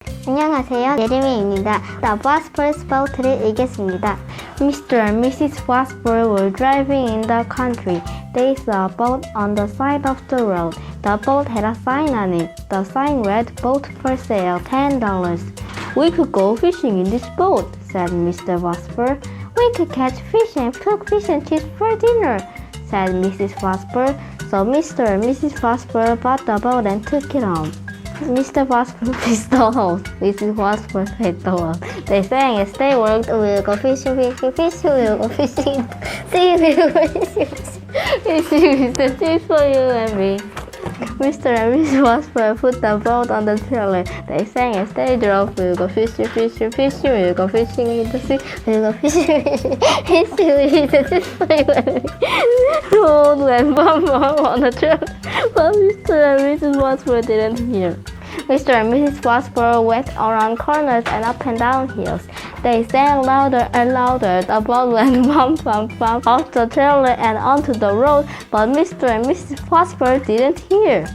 안녕하세요. 림이입니다. The Vospers Boat를 읽겠습니다. Mr. and Mrs. Vosper were driving in the country. They saw a boat on the side of the road. The boat had a sign on it. The sign read, "Boat for sale, $10. We could go fishing in this boat," said Mr. Vosper. "We could catch fish and cook fish and chips for dinner," said Mrs. Vosper. So Mr. and Mrs. Vosper bought the boat and took it home. Mr. Vosper fixed the hole. Mrs. Vosper paid the wall. They sang as they worked. "We'll go fishing, fishing, fishing. We'll go fishing. See, we'll go fishing, fishing with the chips for you and me." Mr. and Mrs. Vosper put the boat on the trailer. They sang as they drove. "We'll go fishing, fishing, fishing. We'll go fishing in the sea. We'll go fishing, fishing, fishing with the chips for you and me." The boat went bum bum on the trailer, but Mr. and Mrs. Vosper didn't hear. Mr. and Mrs. Vosper went around corners and up and down hills. They sang louder and louder. The boat went bump, bump, bump off the trailer and onto the road, but Mr. and Mrs. Vosper didn't hear.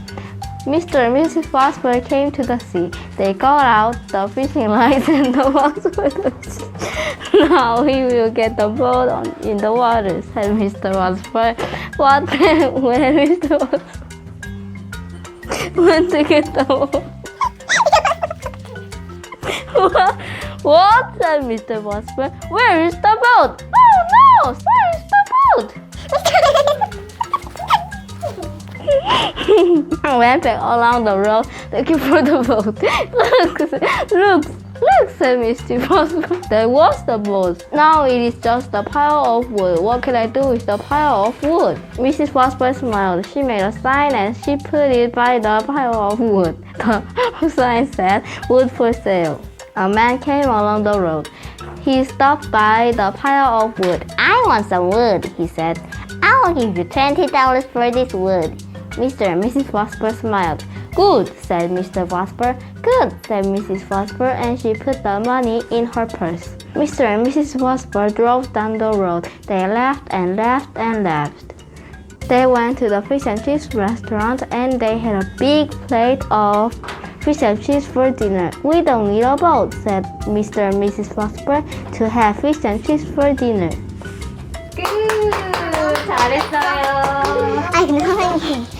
Mr. and Mrs. Vosper came to the sea. They got out the fishing lines and the box for the fish. "Now we will get the boat in the water," said Mr. Vosper. What then when Mr. Vosper went to get the boat? What? Said Mr. Vosper. "Where is the boat?" "Oh no! Where is the boat?" I went back along the road looking for the boat. Look, said Mr. Vosper. There was the boat. Now it is just a pile of wood. What can I do with the pile of wood? Mrs. Vosper smiled. She made a sign and she put it by the pile of wood. The sign said, "Wood for sale." A man came along the road. He stopped by the pile of wood. "I want some wood," he said. "I'll give you $20 for this wood." Mr. and Mrs. Vosper smiled. "Good," said Mr. Vosper. "Good," said Mrs. Vosper, and she put the money in her purse. Mr. and Mrs. Vosper drove down the road. They laughed and laughed and laughed. They went to the fish and chips restaurant and they had a big plate of fish and chips for dinner. "We don't need a boat," said Mr. and Mrs. Vosper, "to have fish and chips for dinner." 끝! 잘했어요. 아이 근데 선생님